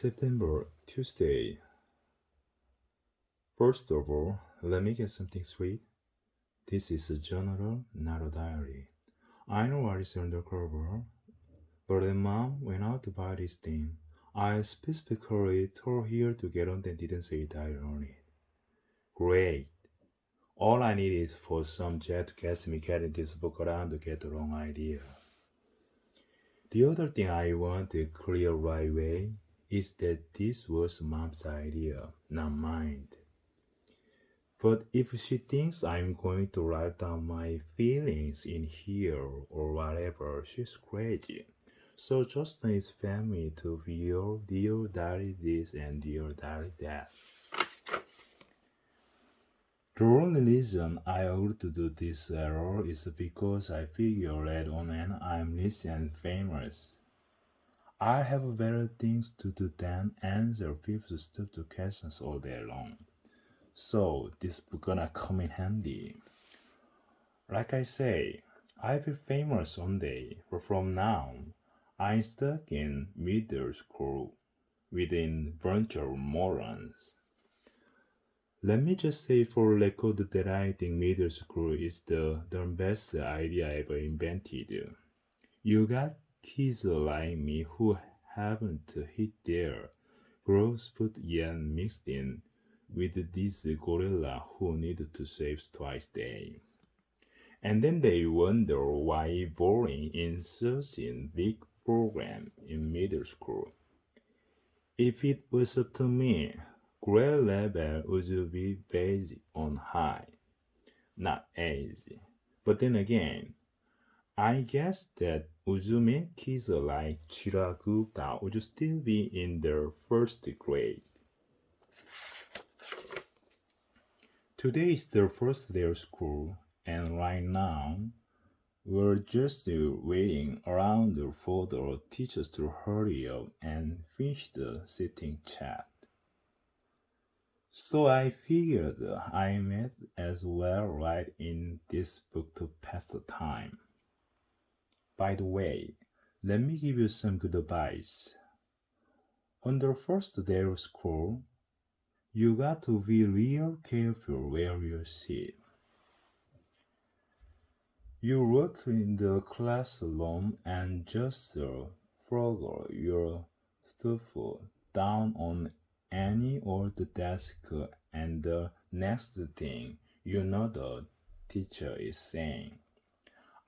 September, Tuesday. First of all, let me get something straight. This is a journal, not a diary. I know what is under cover, but when mom went out to buy this thing, I specifically told her to get on and didn't say diary on it. Great. All I need is for some jet to catch me getting this book around to get the wrong idea. The other thing I want to clear right away is that this was mom's idea, not mine. But if she thinks I'm going to write down my feelings in here or whatever, she's crazy. So Justin is family to feel dear daddy this and dear daddy that. The only reason I agreed to do this error is because I figure later on when I'm rich and famous, I have better things to do than answer people's stupid questions all day long. So this book gonna come in handy. Like I say, I'll be famous someday, but from now, I'm stuck in middle school within bunch of morons. Let me just say for record that I think middle school is the best idea ever invented. You got kids like me who haven't hit their growth spurt yet mixed in with this gorilla who need to save twice a day. And then they wonder why boring in such a big program in middle school. If it was up to me, grade level would be based on high, not easy. But then again, I guess that Uzumi kids like Chira Gupta would still be in their first grade. Today is their first day of school, and right now we're just waiting around for the teachers to hurry up and finish the sitting chat. So I figured I might as well write in this book to pass the time. By the way, let me give you some good advice. On the first day of school, you got to be real careful where you sit. You work in the classroom and just flog your stuff down on any old desk, and the next thing you know, the teacher is saying,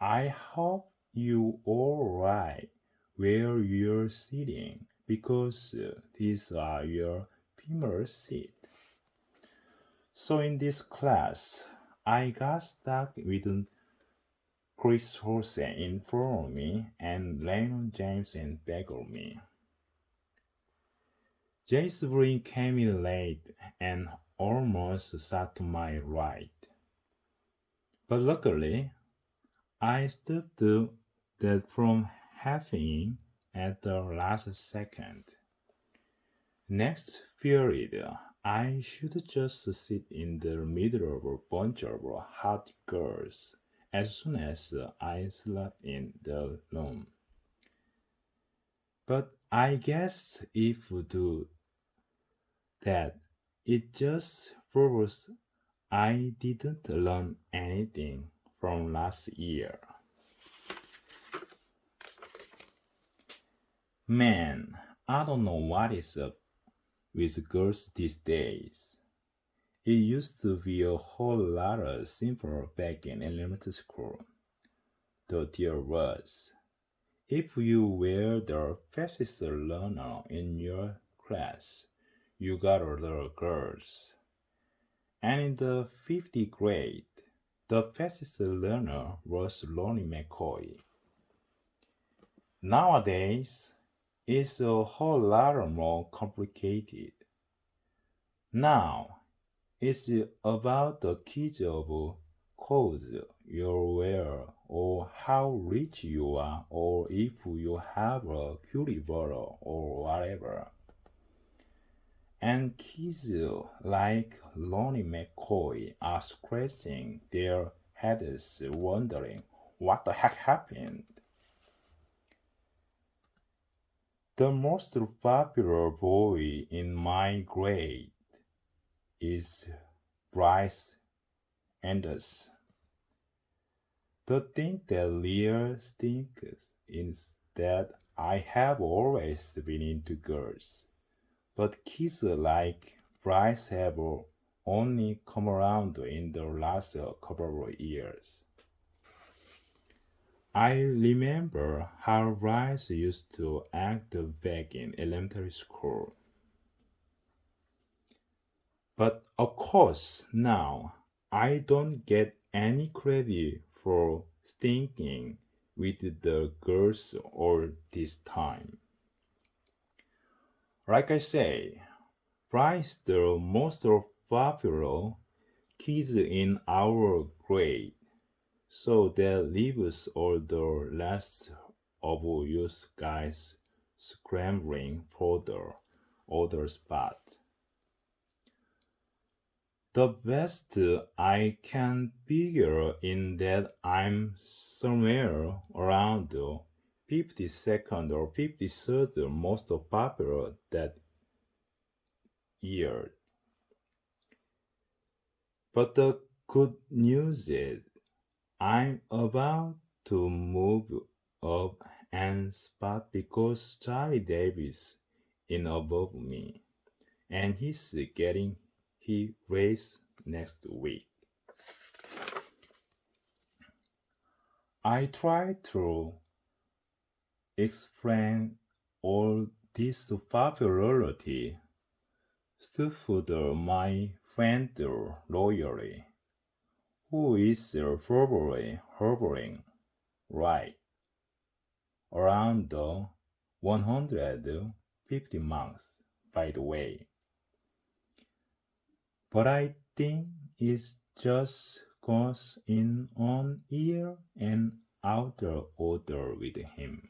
I hope you all right where you're sitting because these are your premier seat. So in this class, I got stuck with Chris Horsen in front of me and Lennon James in back of me. James Breen came in late and almost sat to my right. But luckily, I stopped that from happening at the last second. Next period, I should just sit in the middle of a bunch of hot girls as soon as I slept in the room. But I guess if we do that, it just proves I didn't learn anything from last year. Man, I don't know what is up with girls these days. It used to be a whole lot simpler back in elementary school. Though there was. If you were the fastest learner in your class, you got other girls. And in the fifth grade, the fastest learner was Lonnie McCoy. Nowadays, it's a whole lot more complicated. Now, it's about the kids of clothes you wear, or how rich you are, or if you have a cutie bottle, or whatever. And kids like Lonnie McCoy are scratching their heads wondering what the heck happened. The most popular boy in my grade is Bryce Anderson. The thing that really stinks is that I have always been into girls, but kids like Bryce have only come around in the last couple of years. I remember how Bryce used to act back in elementary school. But of course, now I don't get any credit for stinking with the girls all this time. Like I say, Bryce the most popular kids in our grade, so that leaves all the rest of you guys scrambling for the other spot. The best I can figure in that I'm somewhere around the 52nd or 53rd most popular that year. But the good news is I'm about to move up and spot because Charlie Davis is above me and he's getting his raise next week. I try to explain all this popularity stuff to my friend loyally, who is probably hovering right around the 150 marks, by the way. But I think it just goes in on ear and outer order with him.